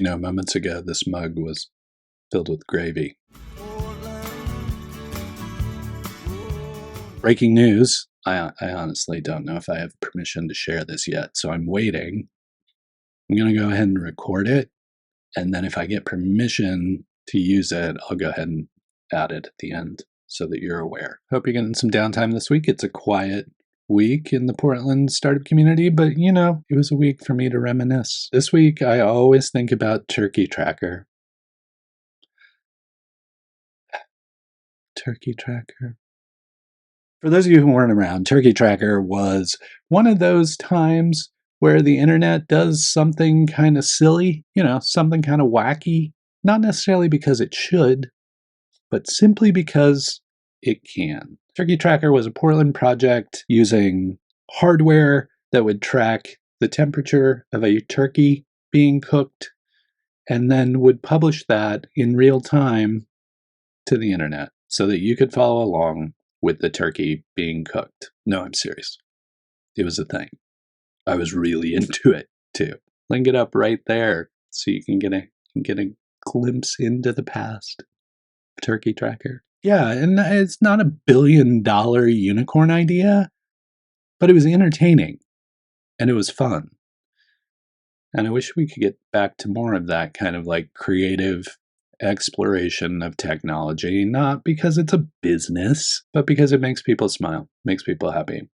Moments ago, this mug was filled with gravy. Breaking news. I honestly don't know if I have permission to share this yet, so I'm waiting. I'm going to go ahead and record it, and then if I get permission to use it, I'll go ahead and add it at the end so that you're aware. Hope you're getting some downtime this week. It's a quiet week in the Portland startup community, but it was a week for me to reminisce. This week, I always think about Turkey Tracker. Turkey Tracker. For those of you who weren't around, Turkey Tracker was one of those times where the internet does something kind of silly, something kind of wacky, not necessarily because it should, but simply because it can. Turkey Tracker was a Portland project using hardware that would track the temperature of a turkey being cooked and then would publish that in real time to the internet so that you could follow along with the turkey being cooked. No, I'm serious. It was a thing. I was really into it too. Link it up right there so you can get a glimpse into the past. Turkey Tracker. Yeah, and it's not $1 billion unicorn idea, but it was entertaining and it was fun. And I wish we could get back to more of that kind of like creative exploration of technology, not because it's a business, but because it makes people smile, makes people happy.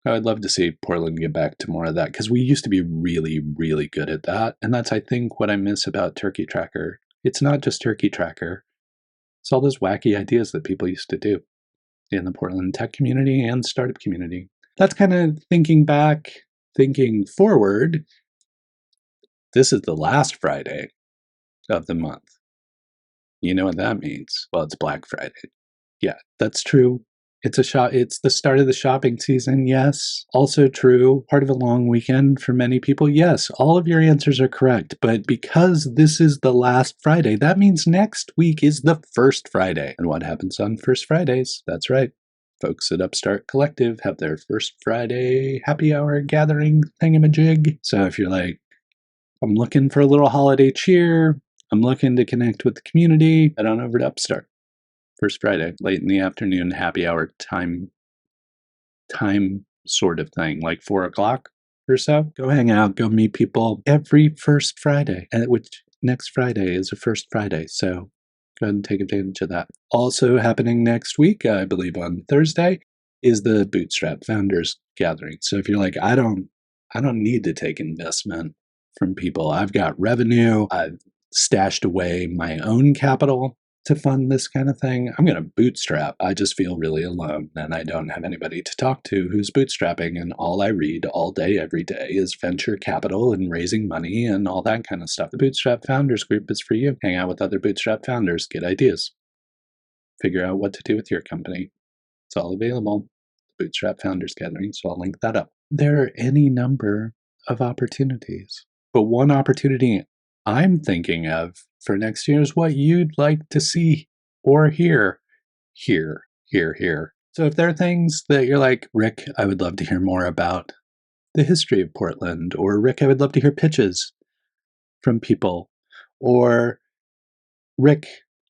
I would love to see Portland get back to more of that because we used to be really, really good at that. And that's, I think, what I miss about Turkey Tracker. It's not just Turkey Tracker. It's all those wacky ideas that people used to do in the Portland tech community and startup community. That's kind of thinking back, thinking forward. This is the last Friday of the month. You know what that means? Well, it's Black Friday. Yeah, that's true. It's the start of the shopping season, yes. Also true. Part of a long weekend for many people, yes. All of your answers are correct. But because this is the last Friday, that means next week is the first Friday. And what happens on first Fridays? That's right. Folks at Upstart Collective have their first Friday happy hour gathering thingamajig. So if you're like, I'm looking for a little holiday cheer, I'm looking to connect with the community, head on over to Upstart. First Friday, late in the afternoon, happy hour time sort of thing, like 4 o'clock or so. Go hang out, go meet people every first Friday, which next Friday is a first Friday. So go ahead and take advantage of that. Also happening next week, I believe on Thursday, is the Bootstrap Founders gathering. So if you're like, I don't need to take investment from people. I've got revenue. I've stashed away my own capital to fund this kind of thing. I'm going to bootstrap. I just feel really alone and I don't have anybody to talk to who's bootstrapping, and all I read all day, every day is venture capital and raising money and all that kind of stuff. The Bootstrap Founders group is for you. Hang out with other Bootstrap founders, get ideas, figure out what to do with your company. It's all available. Bootstrap Founders Gathering, so I'll link that up. There are any number of opportunities, but one opportunity I'm thinking of for next year is what you'd like to see or hear. Here. So if there are things that you're like, Rick, I would love to hear more about the history of Portland, or Rick, I would love to hear pitches from people, or Rick,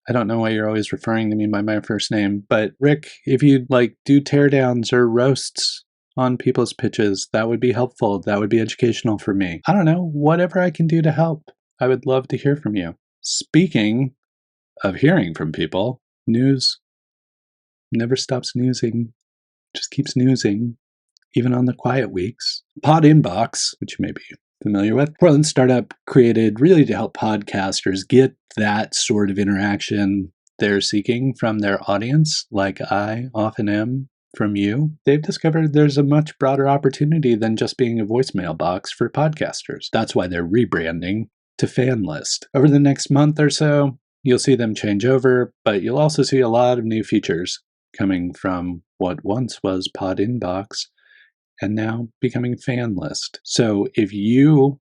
I don't know why you're always referring to me by my first name, but Rick, if you'd like do teardowns or roasts on people's pitches, that would be helpful. That would be educational for me. I don't know, whatever I can do to help. I would love to hear from you. Speaking of hearing from people, news never stops newsing, just keeps newsing, even on the quiet weeks. PodInbox, which you may be familiar with, Portland startup created really to help podcasters get that sort of interaction they're seeking from their audience, like I often am from you. They've discovered there's a much broader opportunity than just being a voicemail box for podcasters. That's why they're rebranding to FanList. Over the next month or so, you'll see them change over, but you'll also see a lot of new features coming from what once was PodInbox and now becoming FanList. So if you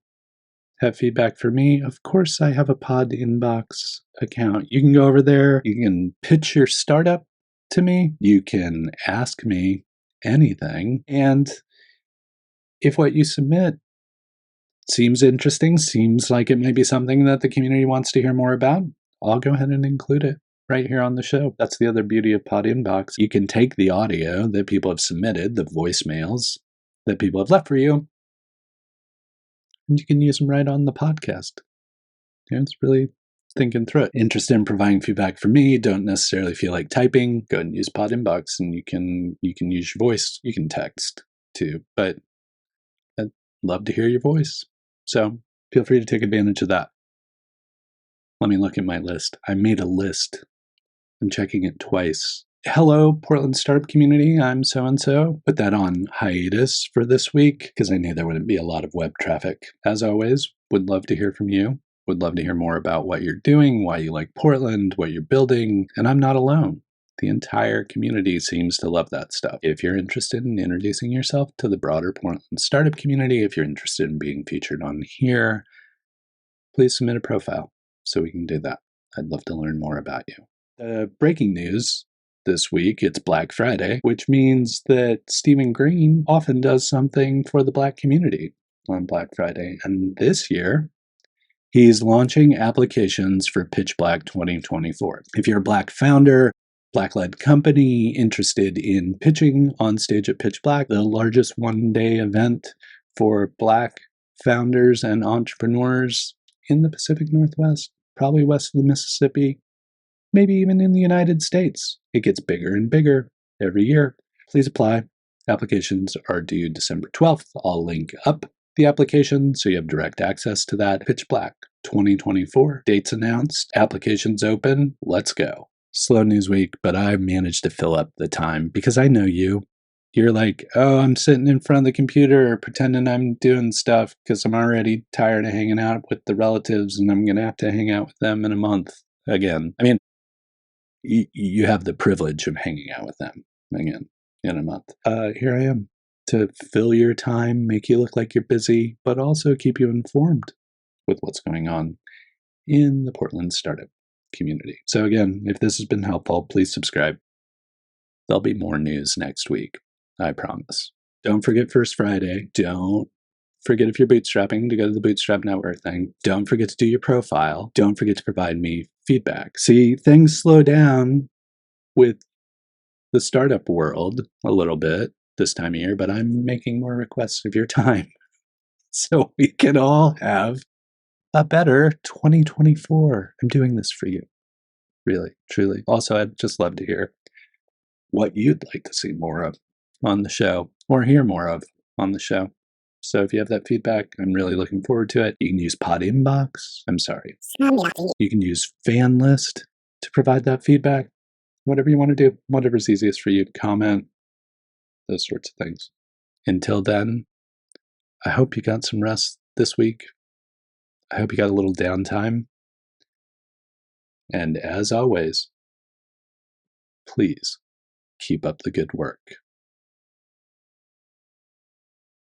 have feedback for me, of course I have a PodInbox account. You can go over there, you can pitch your startup to me, you can ask me anything, and if what you submit seems interesting, seems like it might be something that the community wants to hear more about, I'll go ahead and include it right here on the show. That's the other beauty of PodInbox. You can take the audio that people have submitted, the voicemails that people have left for you, and you can use them right on the podcast. It's really thinking through it. Interested in providing feedback for me, don't necessarily feel like typing, go ahead and use PodInbox, and you can use your voice. You can text too, but I'd love to hear your voice. So feel free to take advantage of that. Let me look at my list. I made a list. I'm checking it twice. Hello, Portland startup community. I'm so-and-so. Put that on hiatus for this week because I knew there wouldn't be a lot of web traffic. As always, would love to hear from you. Would love to hear more about what you're doing, why you like Portland, what you're building. And I'm not alone. The entire community seems to love that stuff. If you're interested in introducing yourself to the broader Portland startup community, if you're interested in being featured on here, please submit a profile so we can do that. I'd love to learn more about you. Breaking news this week, it's Black Friday, which means that Stephen Green often does something for the Black community on Black Friday. And this year, he's launching applications for PitchBlack 2024. If you're a Black founder, Black-led company interested in pitching on stage at PitchBlack, the largest one-day event for Black founders and entrepreneurs in the Pacific Northwest, probably west of the Mississippi, maybe even in the United States. It gets bigger and bigger every year. Please apply. Applications are due December 12th. I'll link up the application so you have direct access to that. PitchBlack 2024. Dates announced. Applications open. Let's go. Slow news week, but I managed to fill up the time because I know you. You're like, oh, I'm sitting in front of the computer pretending I'm doing stuff because I'm already tired of hanging out with the relatives and I'm going to have to hang out with them in a month again. I mean, you have the privilege of hanging out with them again in a month. Here I am to fill your time, make you look like you're busy, but also keep you informed with what's going on in the Portland startup community. So again, if this has been helpful, please subscribe. There'll be more news next week, I promise. Don't forget First Friday. Don't forget if you're bootstrapping to go to the Bootstrap Network thing. Don't forget to do your profile. Don't forget to provide me feedback. See, things slow down with the startup world a little bit this time of year, but I'm making more requests of your time so we can all have a better 2024. I'm doing this for you. Really, truly. Also, I'd just love to hear what you'd like to see more of on the show or hear more of on the show. So if you have that feedback, I'm really looking forward to it. You can use PodInbox. I'm sorry. You can use FanList to provide that feedback. Whatever you want to do, whatever's easiest for you. Comment, those sorts of things. Until then, I hope you got some rest this week. I hope you got a little downtime. And as always, please keep up the good work.